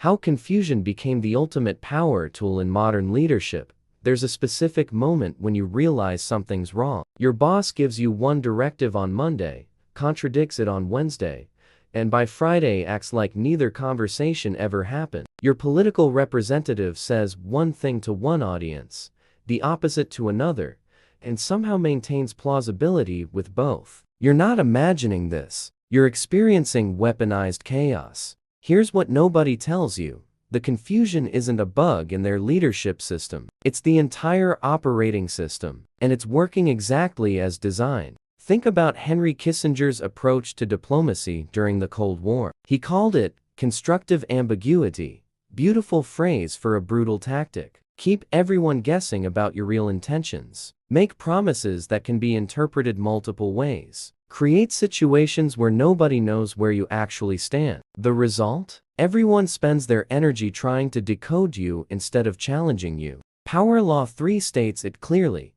How confusion became the ultimate power tool in modern leadership. There's a specific moment when you realize something's wrong. Your boss gives you one directive on Monday, contradicts it on Wednesday, and by Friday acts like neither conversation ever happened. Your political representative says one thing to one audience, the opposite to another, and somehow maintains plausibility with both. You're not imagining this. You're experiencing weaponized chaos. Here's what nobody tells you. The confusion isn't a bug in their leadership system. It's the entire operating system, and it's working exactly as designed. Think about Henry Kissinger's approach to diplomacy during the Cold War. He called it constructive ambiguity. Beautiful phrase for a brutal tactic. Keep everyone guessing about your real intentions. Make promises that can be interpreted multiple ways. Create situations where nobody knows where you actually stand. The result? Everyone spends their energy trying to decode you instead of challenging you. Power Law 3 states it clearly.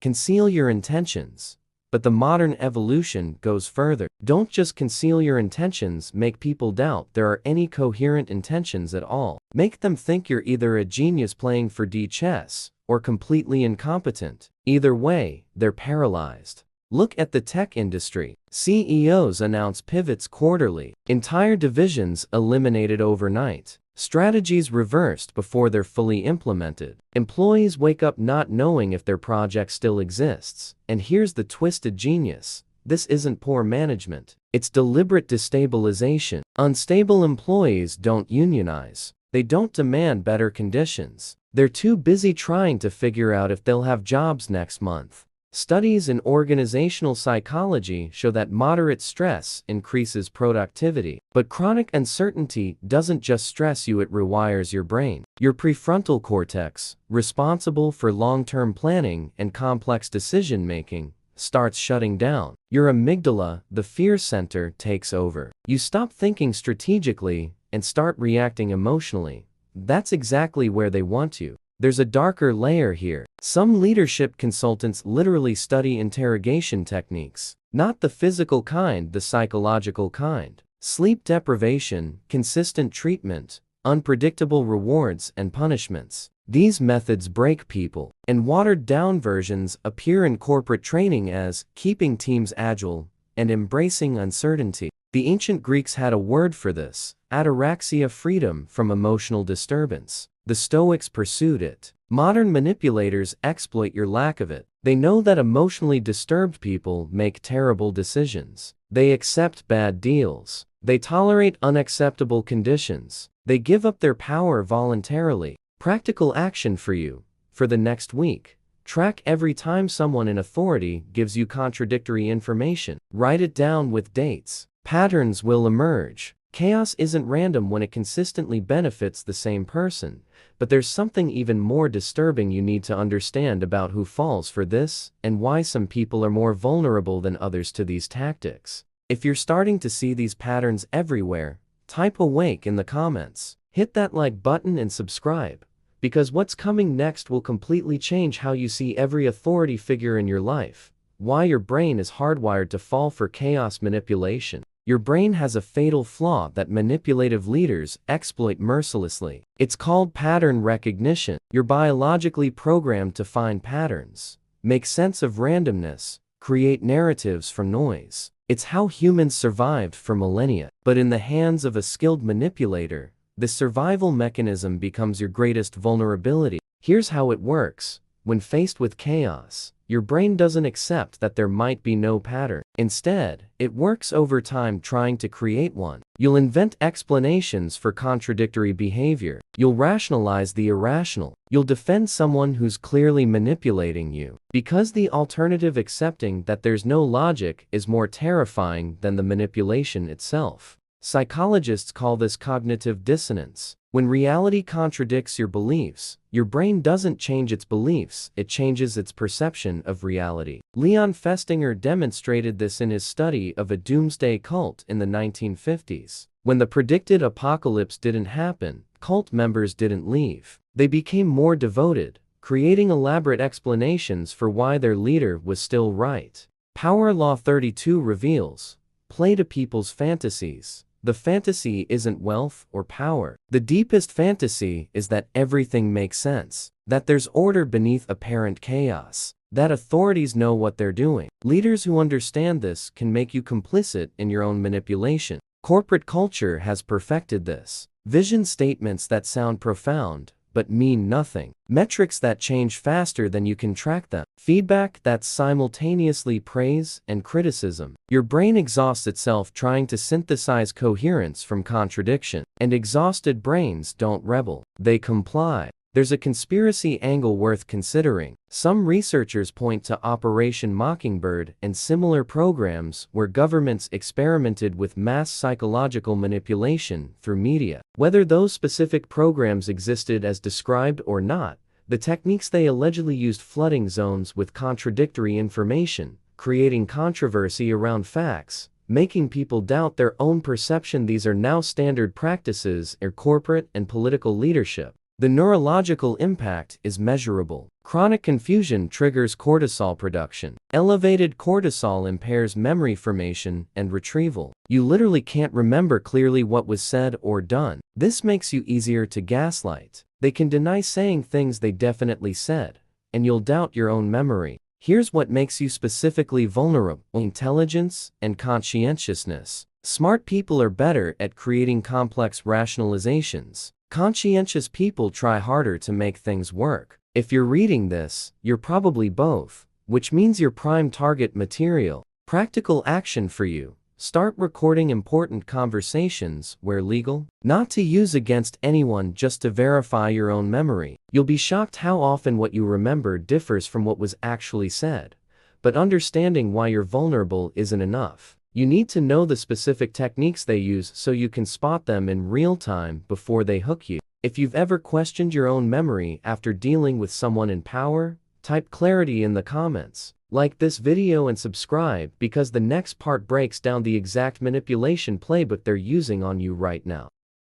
Conceal your intentions. But the modern evolution goes further. Don't just conceal your intentions, make people doubt there are any coherent intentions at all. Make them think you're either a genius playing 4D chess or completely incompetent. Either way, they're paralyzed. Look at the tech industry. CEOs announce pivots quarterly. Entire divisions eliminated overnight. Strategies reversed before they're fully implemented. Employees wake up not knowing if their project still exists. And here's the twisted genius. This isn't poor management. It's deliberate destabilization. Unstable employees don't unionize. They don't demand better conditions. They're too busy trying to figure out if they'll have jobs next month. Studies in organizational psychology show that moderate stress increases productivity. But chronic uncertainty doesn't just stress you, it rewires your brain. Your prefrontal cortex, responsible for long-term planning and complex decision-making, starts shutting down. Your amygdala, the fear center, takes over. You stop thinking strategically and start reacting emotionally. That's exactly where they want you. There's a darker layer here. Some leadership consultants literally study interrogation techniques. Not the physical kind, the psychological kind. Sleep deprivation, consistent treatment, unpredictable rewards and punishments. These methods break people, and watered-down versions appear in corporate training as keeping teams agile and embracing uncertainty. The ancient Greeks had a word for this, ataraxia, freedom from emotional disturbance. The Stoics pursued it. Modern manipulators exploit your lack of it. They know that emotionally disturbed people make terrible decisions. They accept bad deals. They tolerate unacceptable conditions. They give up their power voluntarily. Practical action for you. For the next week. Track every time someone in authority gives you contradictory information. Write it down with dates. Patterns will emerge. Chaos isn't random when it consistently benefits the same person. But there's something even more disturbing you need to understand about who falls for this and why some people are more vulnerable than others to these tactics. If you're starting to see these patterns everywhere, type awake in the comments. Hit that like button and subscribe, because what's coming next will completely change how you see every authority figure in your life. Why your brain is hardwired to fall for chaos manipulation. Your brain has a fatal flaw that manipulative leaders exploit mercilessly. It's called pattern recognition. You're biologically programmed to find patterns, make sense of randomness, create narratives from noise. It's how humans survived for millennia. But in the hands of a skilled manipulator, this survival mechanism becomes your greatest vulnerability. Here's how it works. When faced with chaos, your brain doesn't accept that there might be no pattern. Instead, it works over time trying to create one. You'll invent explanations for contradictory behavior. You'll rationalize the irrational. You'll defend someone who's clearly manipulating you. Because the alternative, accepting that there's no logic, is more terrifying than the manipulation itself. Psychologists call this cognitive dissonance. When reality contradicts your beliefs, your brain doesn't change its beliefs, it changes its perception of reality. Leon Festinger demonstrated this in his study of a doomsday cult in the 1950s. When the predicted apocalypse didn't happen, cult members didn't leave. They became more devoted, creating elaborate explanations for why their leader was still right. Power Law 32 reveals: play to people's fantasies. The fantasy isn't wealth or power. The deepest fantasy is that everything makes sense, that there's order beneath apparent chaos, that authorities know what they're doing. Leaders who understand this can make you complicit in your own manipulation. Corporate culture has perfected this. Vision statements that sound profound, but mean nothing. Metrics that change faster than you can track them. Feedback that's simultaneously praise and criticism. Your brain exhausts itself trying to synthesize coherence from contradiction. And exhausted brains don't rebel. They comply. There's a conspiracy angle worth considering. Some researchers point to Operation Mockingbird and similar programs where governments experimented with mass psychological manipulation through media. Whether those specific programs existed as described or not, the techniques they allegedly used flooding zones with contradictory information, creating controversy around facts, making people doubt their own perception. These are now standard practices in corporate and political leadership. The neurological impact is measurable. Chronic confusion triggers cortisol production. Elevated cortisol impairs memory formation and retrieval. You literally can't remember clearly what was said or done. This makes you easier to gaslight. They can deny saying things they definitely said, and you'll doubt your own memory. Here's what makes you specifically vulnerable: intelligence and conscientiousness. Smart people are better at creating complex rationalizations. Conscientious people try harder to make things work. If you're reading this, you're probably both, which means you're prime target material. Practical action for you: start recording important conversations where legal, not to use against anyone, just to verify your own memory. You'll be shocked how often what you remember differs from what was actually said. But understanding why you're vulnerable isn't enough. You need to know the specific techniques they use so you can spot them in real time before they hook you. If you've ever questioned your own memory after dealing with someone in power, type clarity in the comments. Like this video and subscribe, because the next part breaks down the exact manipulation playbook they're using on you right now.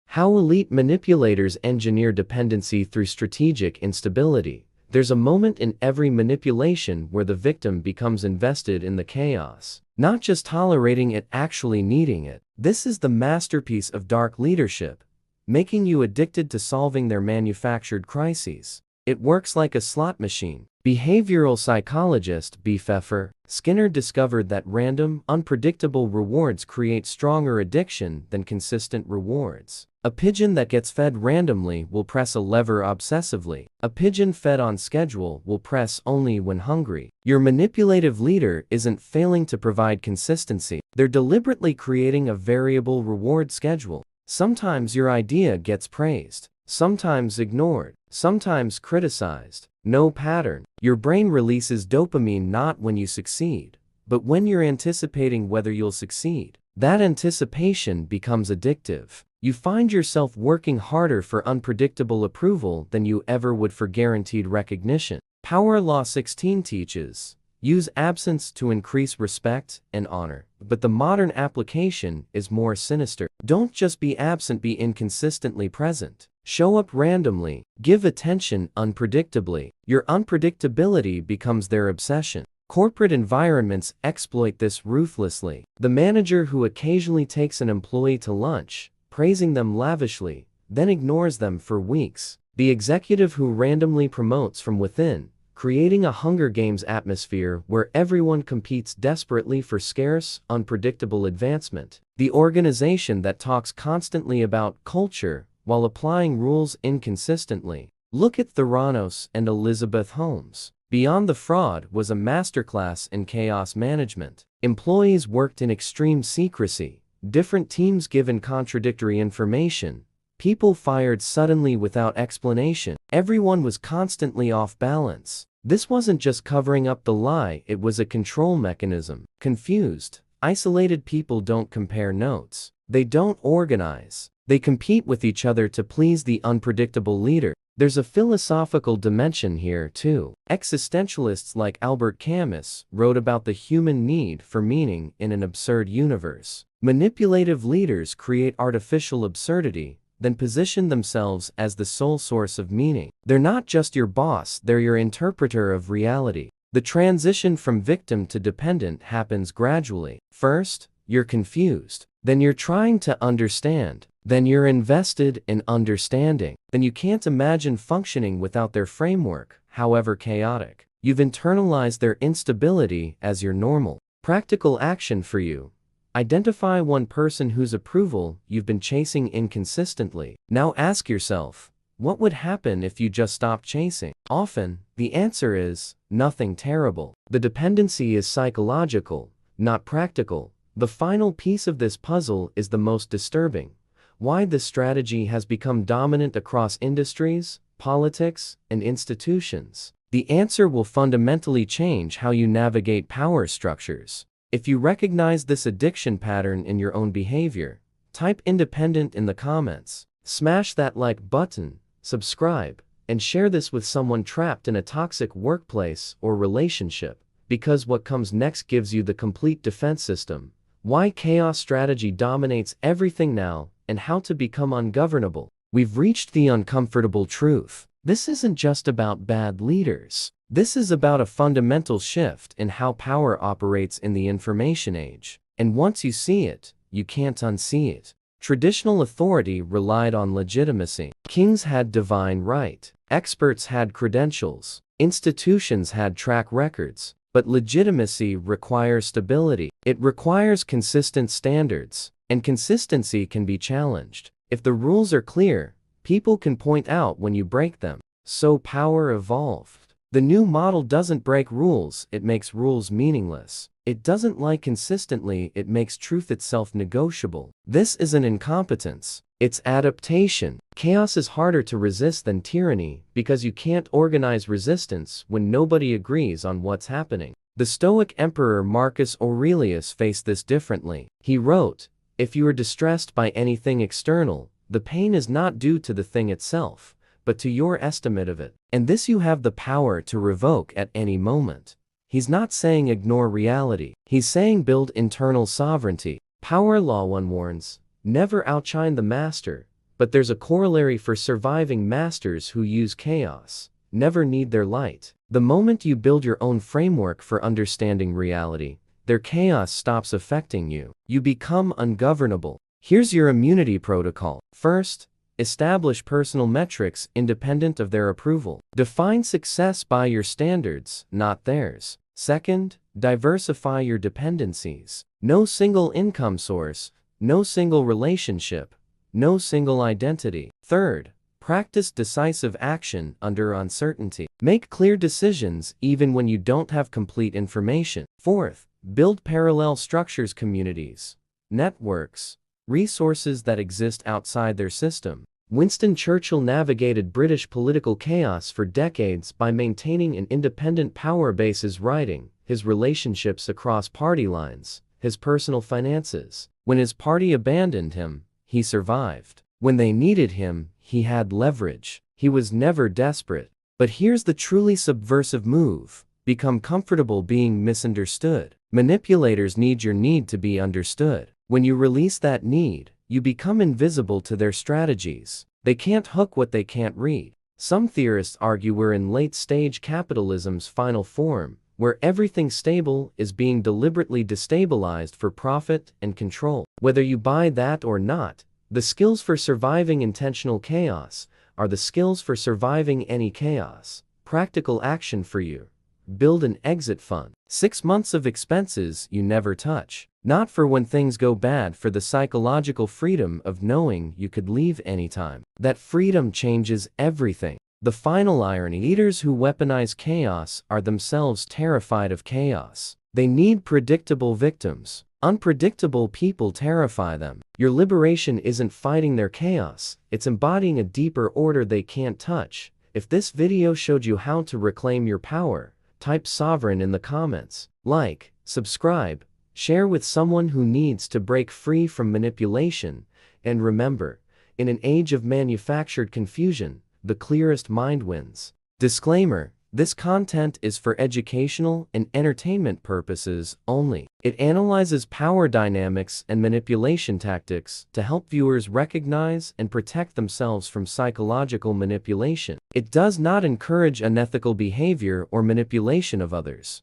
How elite manipulators engineer dependency through strategic instability. There's a moment in every manipulation where the victim becomes invested in the chaos, not just tolerating it, actually needing it. This is the masterpiece of dark leadership, making you addicted to solving their manufactured crises. It works like a slot machine. Behavioral psychologist B. Pfeffer Skinner discovered that random, unpredictable rewards create stronger addiction than consistent rewards. A pigeon that gets fed randomly will press a lever obsessively. A pigeon fed on schedule will press only when hungry. Your manipulative leader isn't failing to provide consistency. They're deliberately creating a variable reward schedule. Sometimes your idea gets praised, sometimes ignored, sometimes criticized. No pattern. Your brain releases dopamine not when you succeed, but when you're anticipating whether you'll succeed. That anticipation becomes addictive. You find yourself working harder for unpredictable approval than you ever would for guaranteed recognition. Power Law 16 teaches, use absence to increase respect and honor. But the modern application is more sinister. Don't just be absent, be inconsistently present. Show up randomly. Give attention unpredictably. Your unpredictability becomes their obsession. Corporate environments exploit this ruthlessly. The manager who occasionally takes an employee to lunch, praising them lavishly, then ignores them for weeks. The executive who randomly promotes from within, creating a Hunger Games atmosphere where everyone competes desperately for scarce, unpredictable advancement. The organization that talks constantly about culture while applying rules inconsistently. Look at Theranos and Elizabeth Holmes. Beyond the Fraud was a masterclass in chaos management. Employees worked in extreme secrecy, different teams given contradictory information, people fired suddenly without explanation. Everyone was constantly off balance. This wasn't just covering up the lie, it was a control mechanism. Confused, isolated people don't compare notes. They don't organize. They compete with each other to please the unpredictable leader. There's a philosophical dimension here too. Existentialists like Albert Camus wrote about the human need for meaning in an absurd universe. Manipulative leaders create artificial absurdity, then position themselves as the sole source of meaning. They're not just your boss, they're your interpreter of reality. The transition from victim to dependent happens gradually. First, you're confused. Then you're trying to understand. Then you're invested in understanding. Then you can't imagine functioning without their framework, however chaotic. You've internalized their instability as your normal. Practical action for you. Identify one person whose approval you've been chasing inconsistently. Now ask yourself, what would happen if you just stopped chasing? Often, the answer is nothing terrible. The dependency is psychological, not practical. The final piece of this puzzle is the most disturbing. Why this strategy has become dominant across industries, politics, and institutions. The answer will fundamentally change how you navigate power structures. If you recognize this addiction pattern in your own behavior, type independent in the comments. Smash that like button, subscribe, and share this with someone trapped in a toxic workplace or relationship, because what comes next gives you the complete defense system. Why chaos strategy dominates everything now, and how to become ungovernable. We've reached the uncomfortable truth. This isn't just about bad leaders. This is about a fundamental shift in how power operates in the information age. And once you see it, you can't unsee it. Traditional authority relied on legitimacy. Kings had divine right. Experts had credentials. Institutions had track records. But legitimacy requires stability. It requires consistent standards. And consistency can be challenged. If the rules are clear, people can point out when you break them. So power evolved. The new model doesn't break rules, it makes rules meaningless. It doesn't lie consistently, it makes truth itself negotiable. This isn't incompetence, it's adaptation. Chaos is harder to resist than tyranny because you can't organize resistance when nobody agrees on what's happening. The Stoic emperor Marcus Aurelius faced this differently. He wrote, "If you are distressed by anything external, the pain is not due to the thing itself, but to your estimate of it. And this you have the power to revoke at any moment." He's not saying ignore reality. He's saying build internal sovereignty. Power Law 1 warns, never outshine the master, but there's a corollary for surviving masters who use chaos. Never need their light. The moment you build your own framework for understanding reality, their chaos stops affecting you. You become ungovernable. Here's your immunity protocol. First, establish personal metrics independent of their approval. Define success by your standards, not theirs. Second, diversify your dependencies. No single income source, no single relationship, no single identity. Third, practice decisive action under uncertainty. Make clear decisions even when you don't have complete information. Fourth, build parallel structures, communities, networks, resources that exist outside their system. Winston Churchill navigated British political chaos for decades by maintaining an independent power base: his writing, his relationships across party lines, his personal finances. When his party abandoned him, he survived. When they needed him, he had leverage. He was never desperate. But here's the truly subversive move: become comfortable being misunderstood. Manipulators need your need to be understood. When you release that need, you become invisible to their strategies. They can't hook what they can't read. Some theorists argue we're in late-stage capitalism's final form, where everything stable is being deliberately destabilized for profit and control. Whether you buy that or not, the skills for surviving intentional chaos are the skills for surviving any chaos. Practical action for you. Build an exit fund. 6 months of expenses you never touch. Not for when things go bad, for the psychological freedom of knowing you could leave anytime. That freedom changes everything. The final irony: leaders who weaponize chaos are themselves terrified of chaos. They need predictable victims. Unpredictable people terrify them. Your liberation isn't fighting their chaos, it's embodying a deeper order they can't touch. If this video showed you how to reclaim your power, type sovereign in the comments. Like, subscribe, share with someone who needs to break free from manipulation, and remember, in an age of manufactured confusion, the clearest mind wins. Disclaimer: this content is for educational and entertainment purposes only. It analyzes power dynamics and manipulation tactics to help viewers recognize and protect themselves from psychological manipulation. It does not encourage unethical behavior or manipulation of others.